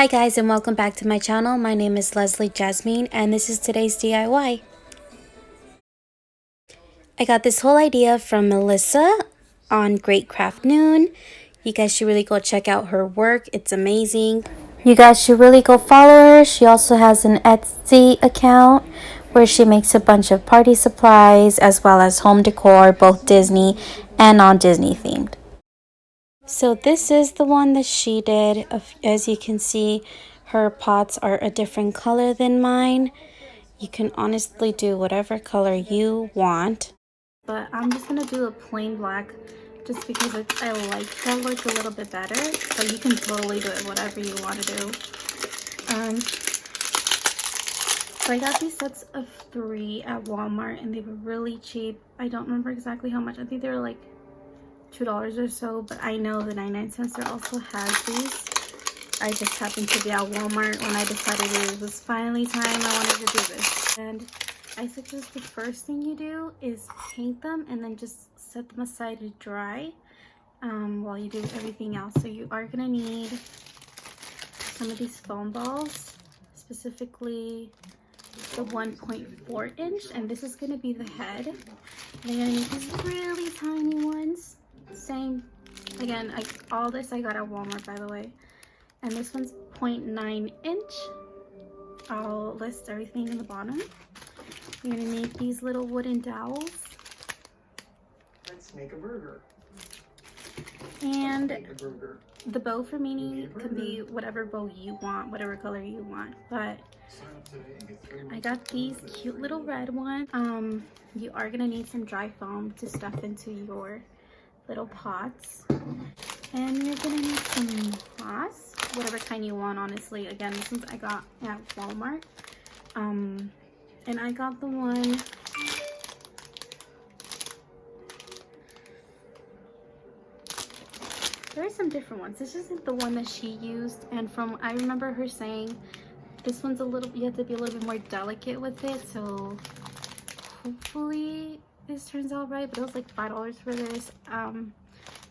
Hi guys, and welcome back to my channel. My name is Leslie Jasmine and this is today's DIY. I got this whole idea from Melissa on Great Craft Noon. You guys should really go check out her work. It's amazing. You guys should really go follow her. She also has an Etsy account where she makes a bunch of party supplies as well as home decor, both Disney and non-Disney themed. So this is the one that she did. As you can see, her pots are a different color than mine. You can honestly do whatever color you want. But I'm just going to do a plain black just because I like that look a little bit better. So you can totally do it whatever you want to do. So I got these sets of 3 at Walmart and they were really cheap. I don't remember exactly how much. I think they were like $2 or so, but I know the 99 cents store also has these. I just happened to be at Walmart when I decided it was finally time I wanted to do this. And I suggest the first thing you do is paint them and then just set them aside to dry while you do everything else. So you are going to need some of these foam balls, specifically the 1.4 inch, and this is going to be the head. And you're going to need these really tiny ones. Same again, all this I got at Walmart, by the way, and this one's 0.9 inch. I'll list everything in the bottom. You're gonna need these little wooden dowels. Let's make a burger. And the bow for Minnie can be whatever bow you want, whatever color you want, but I got these cute little red ones. You are gonna need some dry foam to stuff into your little pots, and you're gonna need some moss, whatever kind you want, honestly. Again, this one's I got at Walmart, and I got the one there are some different ones. This isn't the one that she used, and from I remember her saying this one's a little, you have to be a little bit more delicate with it, so hopefully this turns out right. But it was like $5 for this.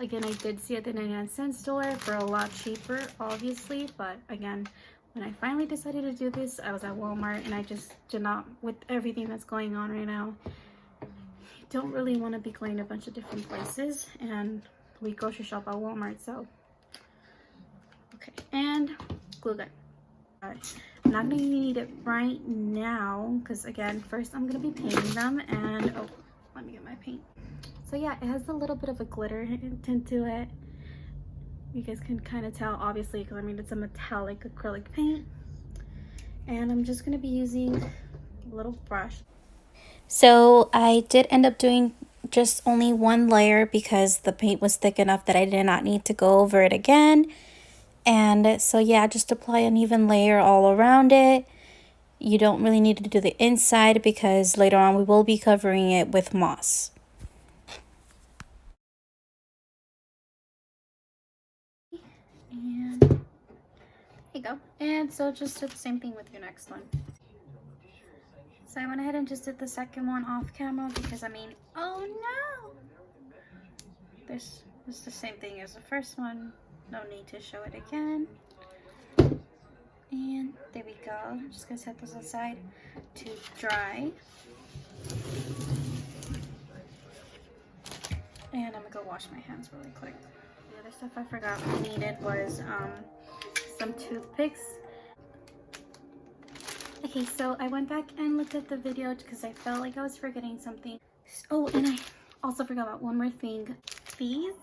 Again, I did see it at the 99 cent store for a lot cheaper, obviously, but again, when I finally decided to do this, I was at Walmart, and I just did not, with everything that's going on right now, you don't really want to be going to a bunch of different places, and we grocery shop at Walmart. So okay, and glue gun. I'm not going to need it right now because again, first I'm going to be painting them, and oh, let me get my paint. So yeah, it has a little bit of a glitter tint to it. You guys can kind of tell, obviously, because I mean it's a metallic acrylic paint. And I'm just going to be using a little brush. So I did end up doing just only one layer because the paint was thick enough that I did not need to go over it again. And so yeah, just apply an even layer all around it. You don't really need to do the inside because later on we will be covering it with moss. And there you go. And so just do the same thing with your next one. So I went ahead and just did the second one off camera because I mean, oh no! This is the same thing as the first one. No need to show it again. And there we go. I'm just gonna set this aside to dry. And I'm gonna go wash my hands really quick. The other stuff I forgot I needed was some toothpicks. Okay, so I went back and looked at the video because I felt like I was forgetting something. Oh, and I also forgot about one more thing. These,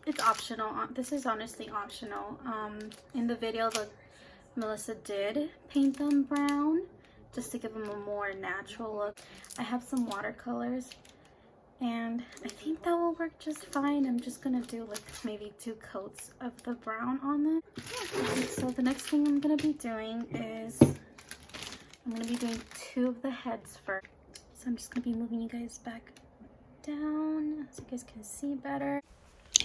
it's optional. This is honestly optional. In the video, Melissa did paint them brown just to give them a more natural look. I have some watercolors, and I think that will work just fine. I'm just gonna do like maybe 2 coats of the brown on them. Yeah. So the next thing I'm gonna be doing is I'm gonna be doing 2 of the heads first. So I'm just gonna be moving you guys back down so you guys can see better.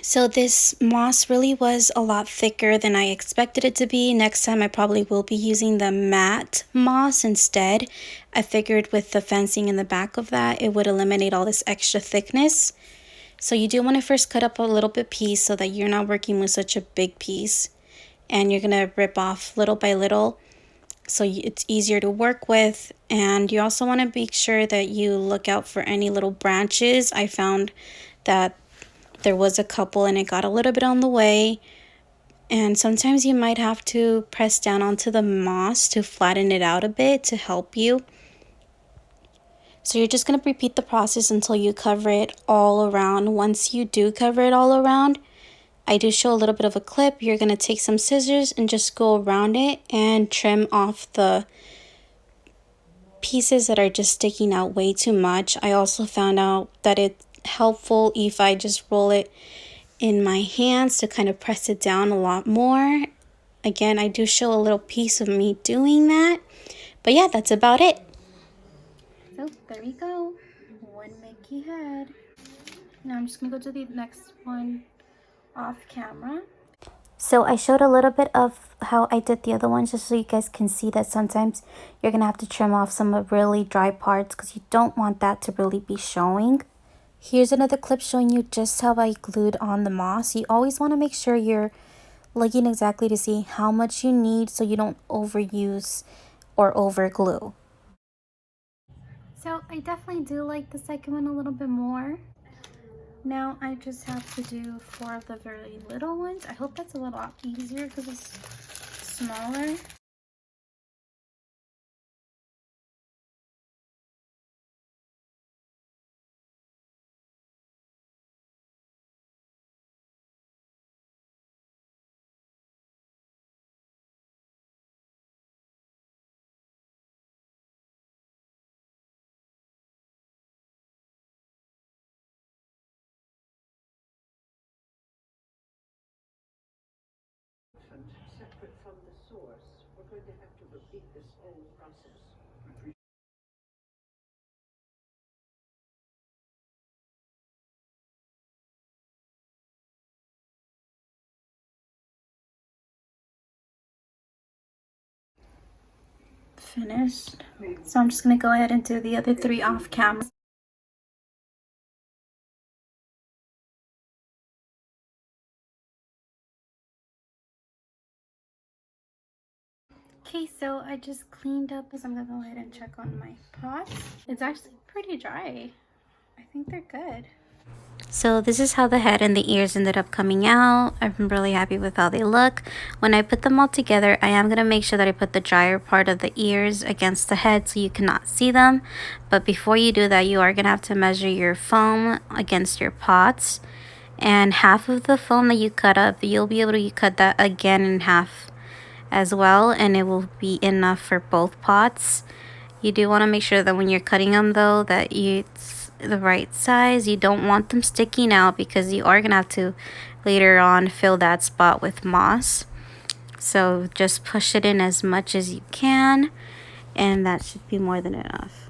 So this moss really was a lot thicker than I expected it to be. Next time I probably will be using the matte moss instead. I figured with the fencing in the back of that, it would eliminate all this extra thickness. So you do want to first cut up a little bit piece so that you're not working with such a big piece. and you're gonna rip off little by little so it's easier to work with. And you also want to make sure that you look out for any little branches. I found that there was a couple and it got a little bit on the way, and sometimes you might have to press down onto the moss to flatten it out a bit to help you. So you're just going to repeat the process until you cover it all around. Once you do cover it all around, I do show a little bit of a clip. You're going to take some scissors and just go around it and trim off the pieces that are just sticking out way too much. I also found out that it's helpful if I just roll it in my hands to kind of press it down a lot more. Again, I do show a little piece of me doing that. But yeah, that's about it. So there we go. One Mickey head. Now I'm just going to go to the next one off camera. So I showed a little bit of how I did the other ones just so you guys can see that sometimes you're going to have to trim off some of really dry parts because you don't want that to really be showing. Here's another clip showing you just how I glued on the moss. You always want to make sure you're looking exactly to see how much you need so you don't overuse or over glue. So I definitely do like the second one a little bit more. Now I just have to do 4 of the very little ones. I hope that's a little easier because it's smaller. Separate from the source, we're going to have to repeat this whole process. Finished. So I'm just going to go ahead and do the other 3 off camera. Okay, so I just cleaned up as I'm going to go ahead and check on my pots. It's actually pretty dry. I think they're good. So this is how the head and the ears ended up coming out. I'm really happy with how they look. When I put them all together, I am going to make sure that I put the drier part of the ears against the head so you cannot see them. But before you do that, you are going to have to measure your foam against your pots. And half of the foam that you cut up, you'll be able to cut that again in half as well, and it will be enough for both pots. You do want to make sure that when you're cutting them though that it's the right size. You don't want them sticking out because you are gonna have to later on fill that spot with moss. So just push it in as much as you can, and that should be more than enough.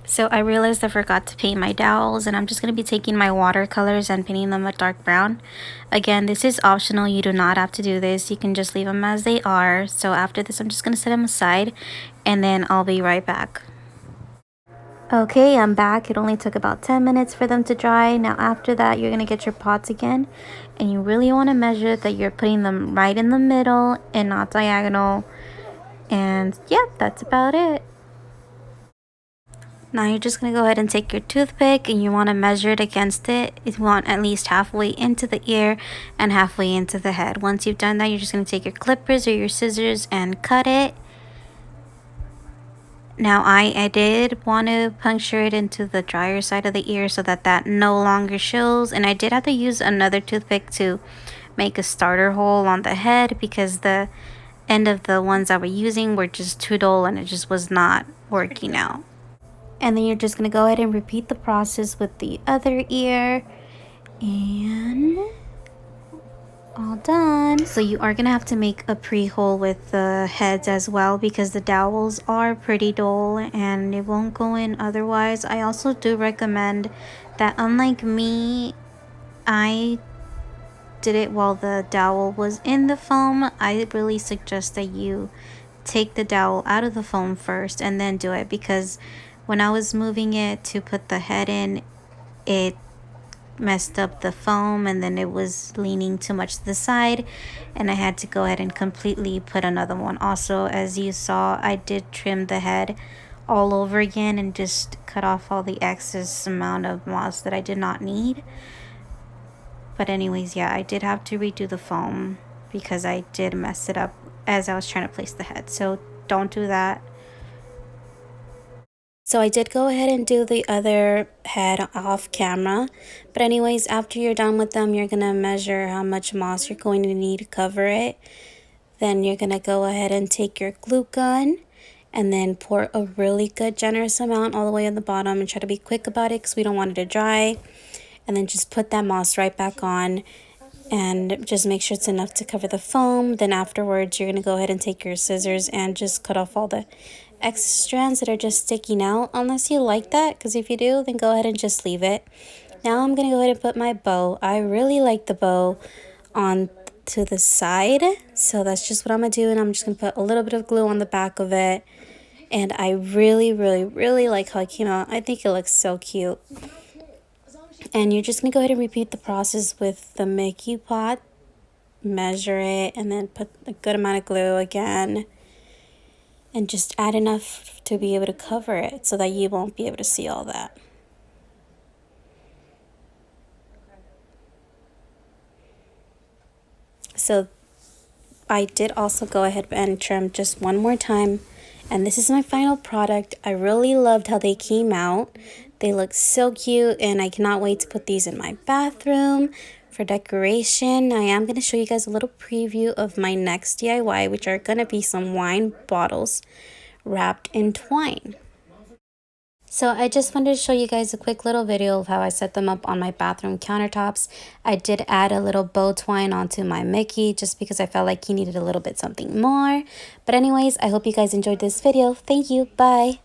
So I realized I forgot to paint my dowels, and I'm just going to be taking my watercolors and painting them a dark brown. Again, this is optional. You do not have to do this. You can just leave them as they are. So after this, I'm just going to set them aside, and then I'll be right back. Okay, I'm back. It only took about 10 minutes for them to dry. Now after that, you're going to get your pots again, and you really want to measure that you're putting them right in the middle and not diagonal. And yeah, that's about it. Now you're just going to go ahead and take your toothpick and you want to measure it against it. You want at least halfway into the ear and halfway into the head. Once you've done that, you're just going to take your clippers or your scissors and cut it. Now I did want to puncture it into the drier side of the ear so that that no longer shows. And I did have to use another toothpick to make a starter hole on the head because the end of the ones I were using were just too dull and it just was not working out. And then you're just going to go ahead and repeat the process with the other ear. And all done. So you are going to have to make a pre-hole with the heads as well because the dowels are pretty dull and it won't go in otherwise. I also do recommend that, unlike me, I did it while the dowel was in the foam. I really suggest that you take the dowel out of the foam first and then do it, because when I was moving it to put the head in, it messed up the foam, and then it was leaning too much to the side, and I had to go ahead and completely put another one. Also, as you saw, I did trim the head all over again and just cut off all the excess amount of moss that I did not need. But anyways, yeah, I did have to redo the foam because I did mess it up as I was trying to place the head. So don't do that. So I did go ahead and do the other head off camera. But anyways, after you're done with them, you're going to measure how much moss you're going to need to cover it. Then you're going to go ahead and take your glue gun and then pour a really good generous amount all the way on the bottom, and try to be quick about it because we don't want it to dry. And then just put that moss right back on and just make sure it's enough to cover the foam. Then afterwards, you're going to go ahead and take your scissors and just cut off all the excess strands that are just sticking out, unless you like that, because if you do, then go ahead and just leave it. Now I'm going to go ahead and put my bow. I really like the bow on to the side, so that's just what I'm going to do, and I'm just going to put a little bit of glue on the back of it. And I really, really, really like how it came out. I think it looks so cute. And you're just going to go ahead and repeat the process with the Mickey pot. Measure it and then put a good amount of glue again. And just add enough to be able to cover it so that you won't be able to see all that. So I did also go ahead and trim just one more time. And this is my final product. I really loved how they came out. They look so cute, and I cannot wait to put these in my bathroom for decoration. I am going to show you guys a little preview of my next DIY, which are going to be some wine bottles wrapped in twine. So I just wanted to show you guys a quick little video of how I set them up on my bathroom countertops. I did add a little bow twine onto my Mickey just because I felt like he needed a little bit something more. But anyways, I hope you guys enjoyed this video. Thank you. Bye.